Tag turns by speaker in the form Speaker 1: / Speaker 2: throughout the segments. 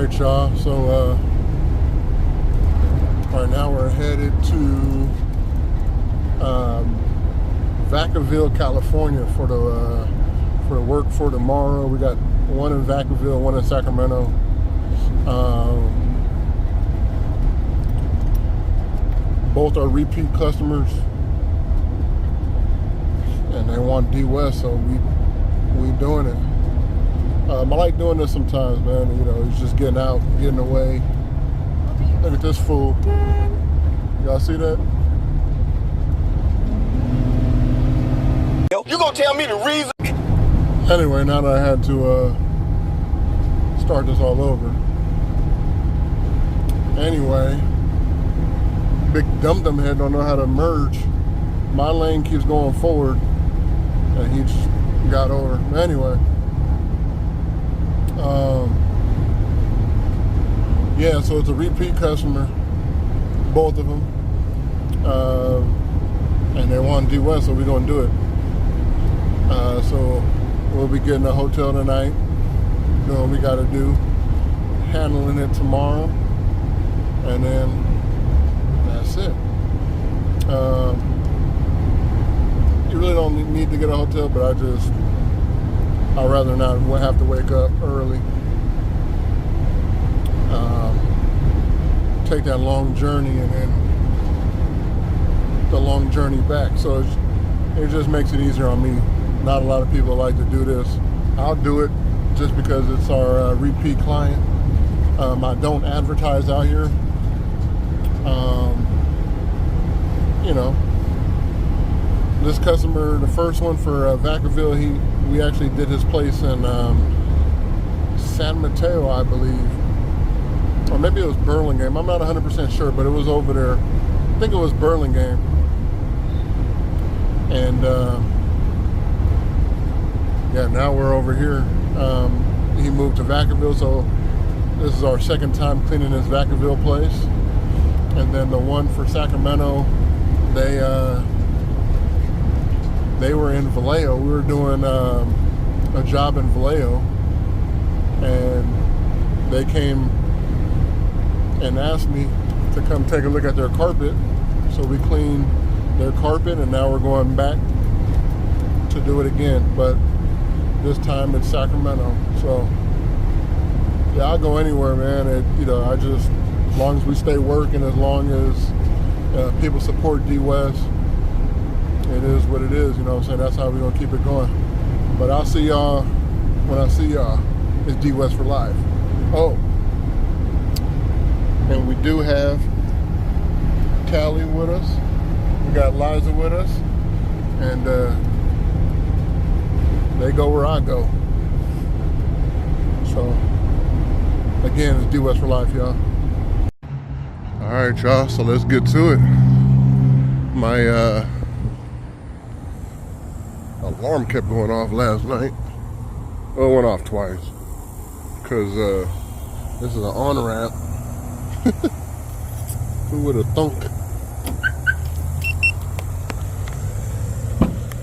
Speaker 1: All right, y'all. So right now we're headed to Vacaville, California for the work for tomorrow. We got one in Vacaville, one in Sacramento. Both are repeat customers, and they want DWES, so we doing it. I like doing this sometimes, man. You know, it's just getting out, getting away. Look at this fool. Y'all see that?
Speaker 2: You gonna tell me the reason?
Speaker 1: Anyway, now that I had to start this all over. Anyway, big dum-dum head don't know how to merge. My lane keeps going forward, and he just got over. Anyway, yeah, so it's a repeat customer, both of them, and they want DWES, so we're gonna do it. So we'll be getting a hotel tonight, doing what we gotta do, handling it tomorrow, and then that's it. You really don't need to get a hotel, but I'd rather not have to wake up early. Take that long journey and then the long journey back. So it just makes it easier on me. Not a lot of people like to do this. I'll do it just because it's our repeat client. I don't advertise out here. You know, this customer, the first one for Vacaville, we actually did his place in San Mateo, I believe. Or maybe it was Burlingame. I'm not 100% sure, but it was over there. I think it was Burlingame. And yeah, now we're over here. He moved to Vacaville, so this is our second time cleaning this Vacaville place. And then the one for Sacramento, they were in Vallejo. We were doing a job in Vallejo, and they came and asked me to come take a look at their carpet. So we cleaned their carpet, and now we're going back to do it again, but this time it's Sacramento. So yeah, I'll go anywhere, man. You know, as long as we stay working, as long as people support DWES, it is what it is. You know what I'm saying? That's how we're gonna keep it going. But I'll see y'all when I see y'all. It's DWES for life. Oh, and we do have Callie with us. We got Liza with us, and they go where I go. So again, it's DWES for life, y'all. All right, y'all. So let's get to it. My alarm kept going off last night. Well, it went off twice because this is an on-ramp. Who would have thunk?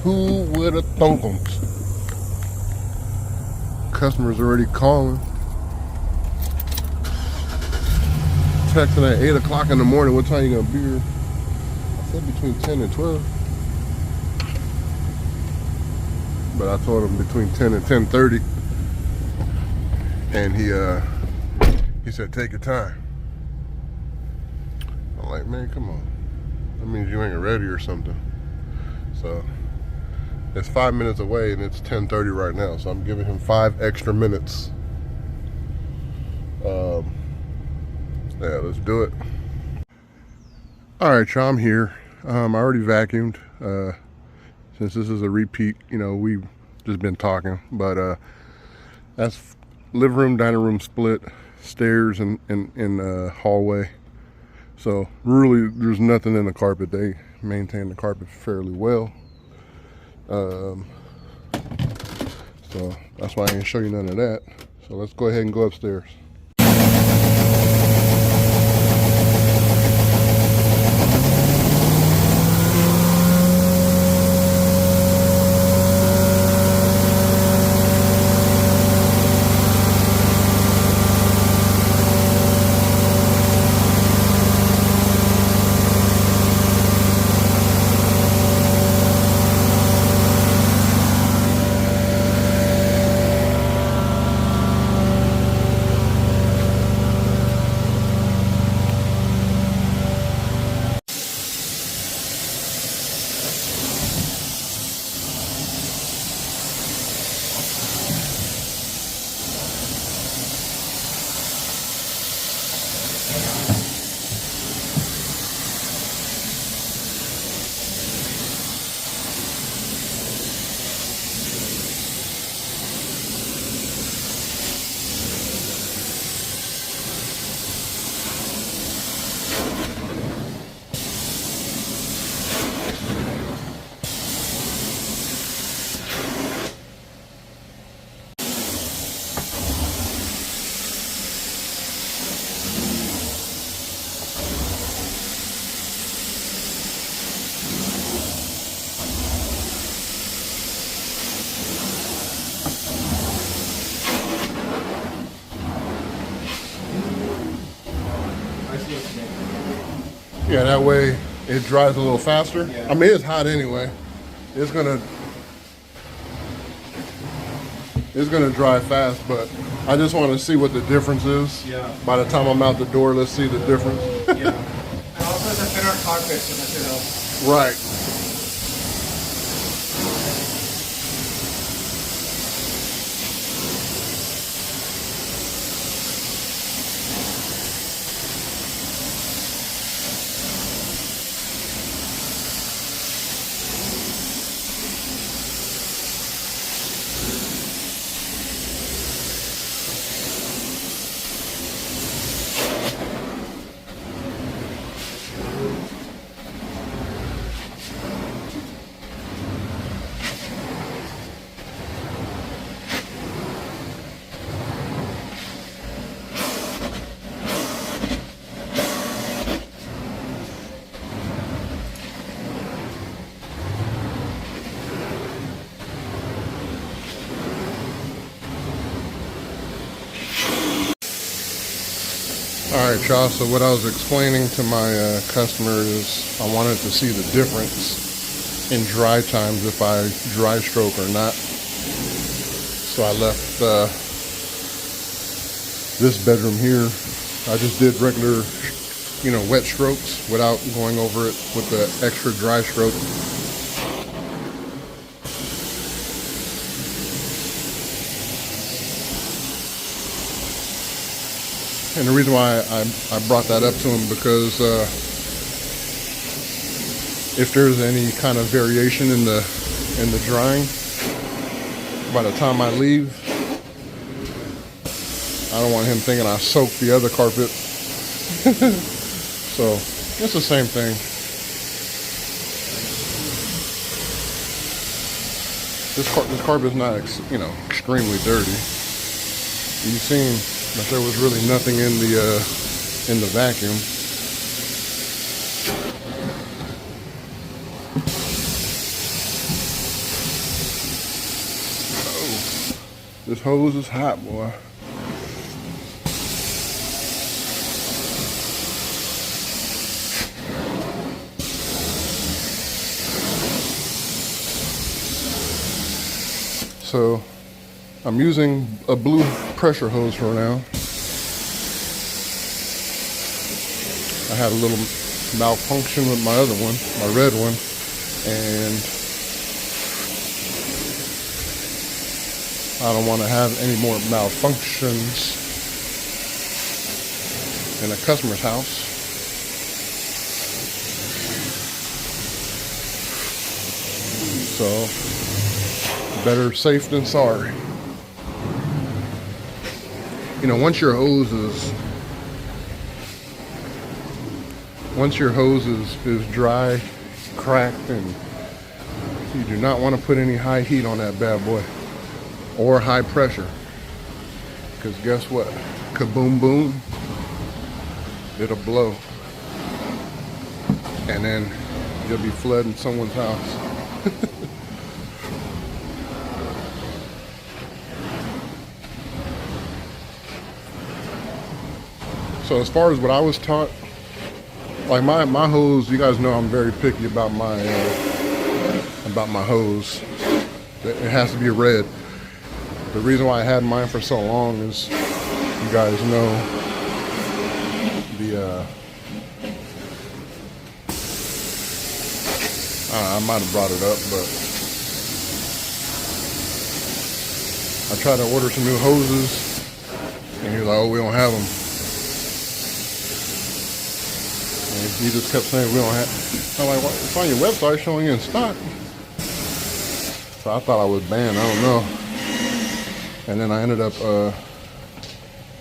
Speaker 1: Who would have thunk 'em? Customers already calling. Texting at 8 o'clock in the morning. What time you gonna be here? I said between 10 and 12. But I told him between 10 and 10:30. And he said, take your time. I'm like, man, come on. That means you ain't ready or something. So it's 5 minutes away and it's 10:30 right now. So I'm giving him 5 extra minutes. Yeah, let's do it. All right, y'all, I'm here. I already vacuumed. Since this is a repeat, you know, we've just been talking. But that's living room, dining room split, stairs, and hallway. So really, there's nothing in the carpet. They maintain the carpet fairly well. So that's why I ain't show you none of that. So let's go ahead and go upstairs. Yeah, that way it dries a little faster. Yeah. I mean, it's hot anyway. It's gonna dry fast, but I just want to see what the difference is.
Speaker 2: Yeah.
Speaker 1: By the time I'm out the door, let's see the difference.
Speaker 2: Yeah. And also it's a thinner carpet, so that should help.
Speaker 1: Right. Alright y'all, so what I was explaining to my customer is I wanted to see the difference in dry times if I dry stroke or not. So I left this bedroom here. I just did regular, wet strokes without going over it with the extra dry stroke. And the reason why I brought that up to him because if there's any kind of variation in the drying, by the time I leave, I don't want him thinking I soaked the other carpet. So it's the same thing. This carpet is not extremely dirty. You've seen that there was really nothing in the vacuum. Oh, this hose is hot, boy. So I'm using a blue pressure hose for now. I had a little malfunction with my other one, my red one, and I don't want to have any more malfunctions in a customer's house. So better safe than sorry. Once your hose is dry, cracked, and you do not want to put any high heat on that bad boy or high pressure, because guess what? Kaboom boom, it'll blow, and then you'll be flooding someone's house. So as far as what I was taught, like my hose, you guys know I'm very picky about my hose. It has to be red. The reason why I had mine for so long is, you guys know, I might have brought it up, but I tried to order some new hoses, and you're like, oh, we don't have them. And he just kept saying, we don't have. I'm like, well, it's on your website showing you in stock. So I thought I was banned, I don't know. And then I ended up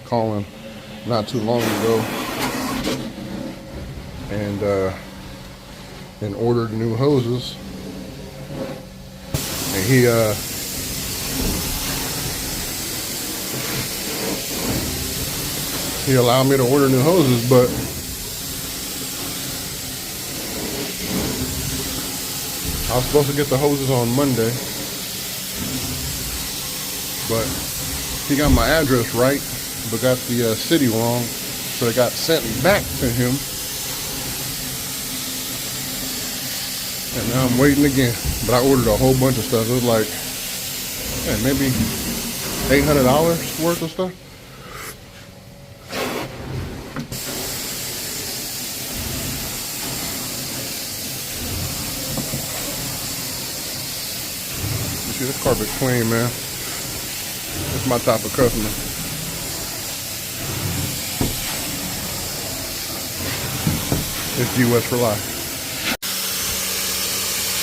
Speaker 1: calling not too long ago and ordered new hoses. And he allowed me to order new hoses, but I was supposed to get the hoses on Monday, but he got my address right, but got the city wrong, so it got sent back to him. And now I'm waiting again. But I ordered a whole bunch of stuff. It was like, man, maybe $800 worth of stuff. You see, this carpet clean, man. It's my type of customer. It's DWES for life.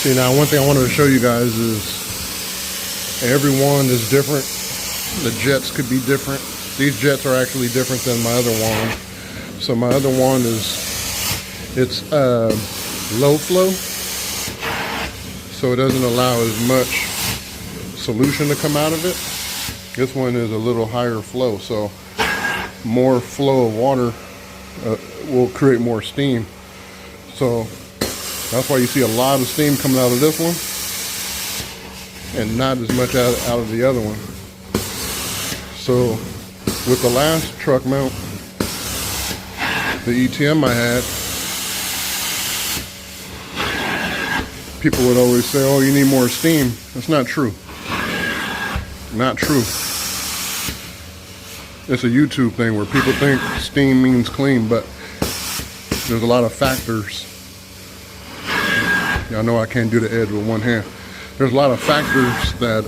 Speaker 1: See, now one thing I wanted to show you guys is everyone is different. The jets could be different. These jets are actually different than my other one. So my other one it's low flow, so it doesn't allow as much solution to come out of it. This one is a little higher flow, so more flow of water will create more steam. So that's why you see a lot of steam coming out of this one and not as much out of the other one. So with the last truck mount, the ETM I had, people would always say, oh, you need more steam. That's not true. Not true. It's a YouTube thing where people think steam means clean, but there's a lot of factors. Y'all know I can't do the edge with one hand. There's a lot of factors that,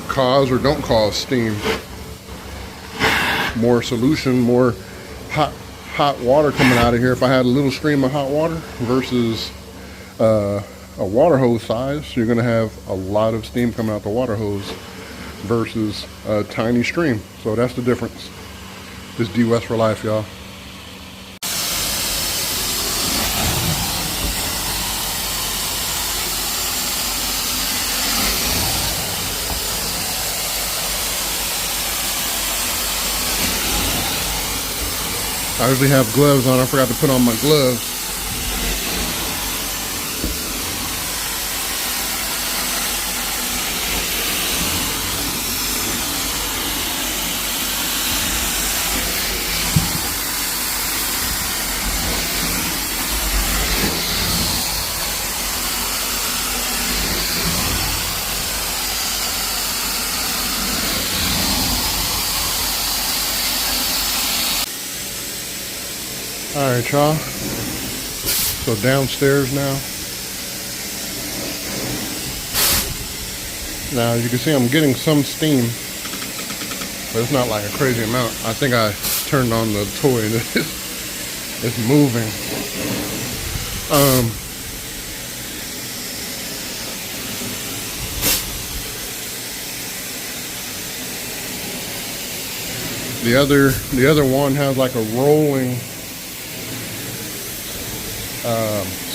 Speaker 1: cause or don't cause steam. More solution, more hot water coming out of here. If I had a little stream of hot water versus a water hose size, you're gonna have a lot of steam coming out the water hose versus a tiny stream. So that's the difference. This DWES for life, y'all. I usually have gloves on. I forgot to put on my gloves. All right, y'all. So downstairs now. Now you can see I'm getting some steam, but it's not like a crazy amount. I think I turned on the toy and it's moving. The other one has like a rolling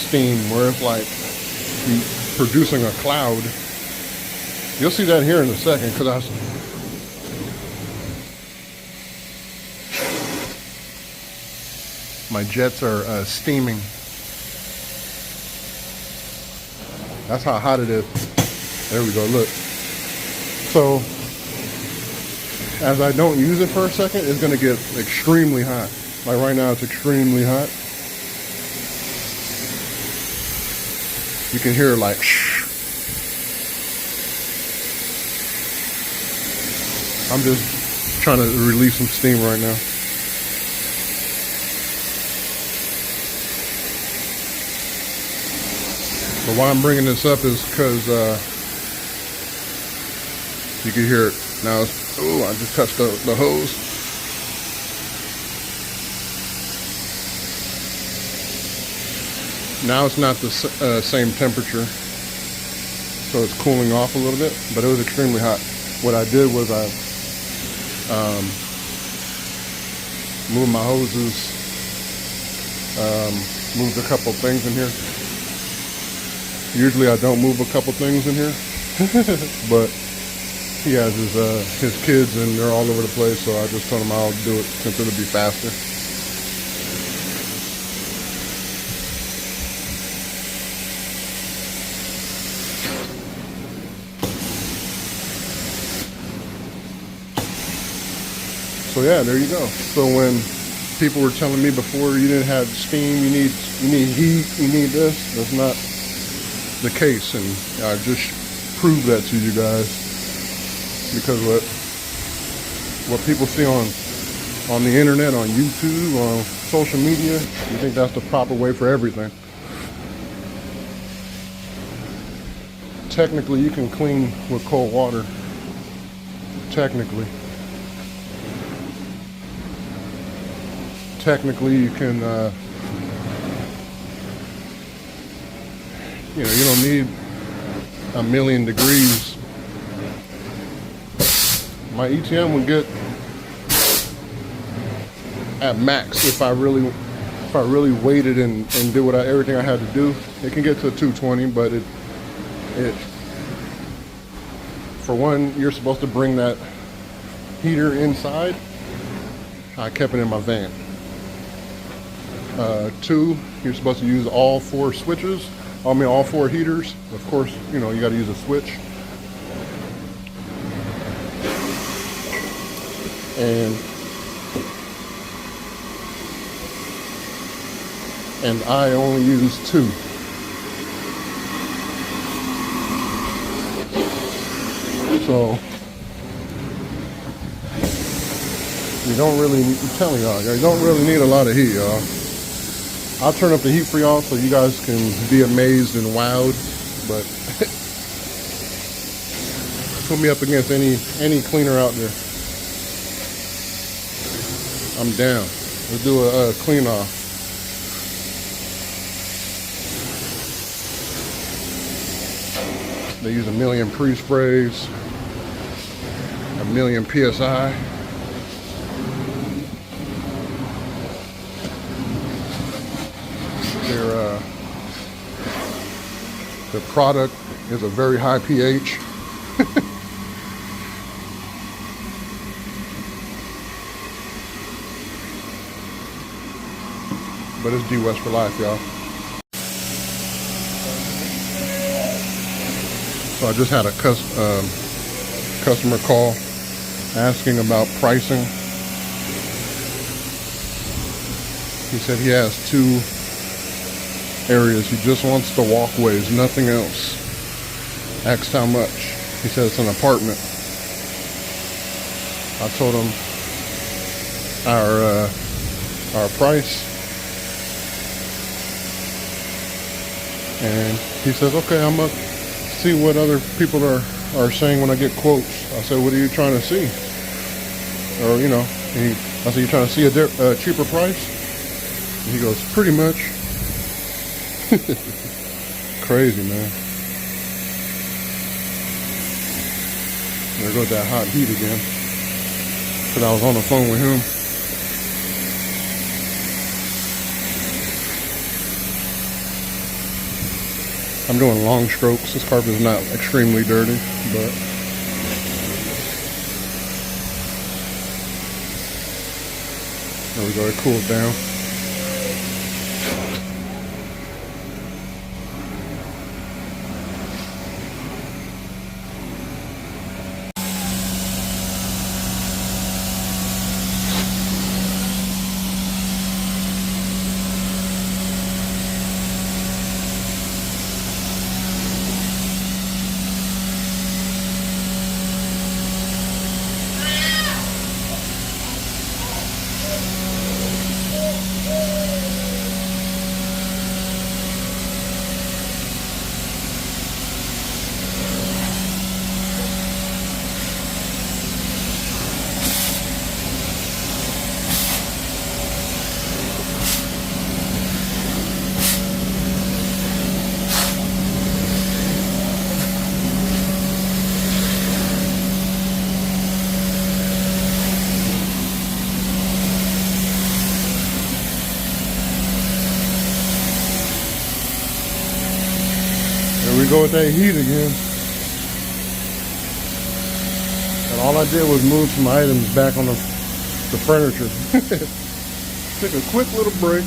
Speaker 1: steam where it's like producing a cloud. You'll see that here in a second because my jets are steaming. That's how hot it is. There we go, look. So as I don't use it for a second, it's gonna get extremely hot. Like right now it's extremely hot. You can hear like shh. I'm just trying to release some steam right now. But why I'm bringing this up is because you can hear it now. Oh, I just touched the hose. Now it's not the same temperature, so it's cooling off a little bit, but it was extremely hot. What I did was I moved my hoses, moved a couple things in here. Usually I don't move a couple things in here, but he has his kids and they're all over the place, so I just told him I'll do it since it'll be faster. So yeah, there you go. So when people were telling me before you didn't have steam, you need heat, you need this. That's not the case, and I just proved that to you guys, because what people see on the internet, on YouTube, on social media, you think that's the proper way for everything. Technically, you can clean with cold water. Technically, you can, you don't need 1,000,000 degrees. My ETM would get at max if I really waited and did everything I had to do. It can get to 220, but it for one, you're supposed to bring that heater inside. I kept it in my van. 2, you're supposed to use all 4 switches. I mean, all 4 heaters. Of course, you got to use a switch. And I only use 2. So you don't really, I'm telling y'all, you don't really need a lot of heat, y'all. I'll turn up the heat for y'all so you guys can be amazed and wowed, but put me up against any cleaner out there. I'm down. Let's do a clean off. They use 1,000,000 pre-sprays, 1,000,000 PSI. The product is a very high pH. But it's DWES for life, y'all. So I just had a customer call asking about pricing. He said he has 2 areas. He just wants the walkways, nothing else. Asked how much. He said it's an apartment. I told him our price, and he says, okay, I'm gonna see what other people are saying when I get quotes. I said, what are you trying to see? Or I said, you trying to see a cheaper price? And he goes, pretty much. Crazy, man. There goes that hot heat again. Because I was on the phone with him. I'm doing long strokes. This carpet is not extremely dirty, but there we go. It cooled down. Here we go with that heat again. And all I did was move some items back on the furniture. Took a quick little break.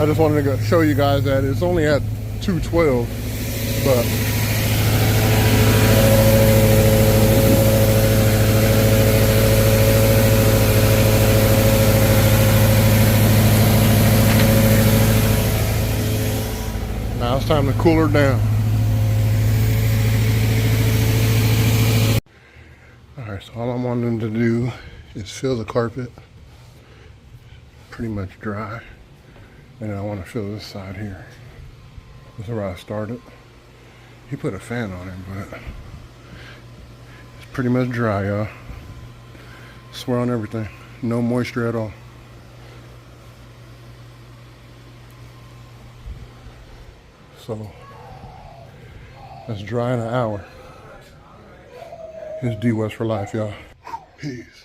Speaker 1: I just wanted to show you guys that it's only at 212, but now it's time to cool her down. All right, so all I'm wanting to do is fill the carpet, pretty much dry, and then I want to fill this side here. This is where I started. He put a fan on it, but it's pretty much dry, y'all. Swear on everything, no moisture at all. So that's dry in an hour. It's DWES for life, y'all. Peace.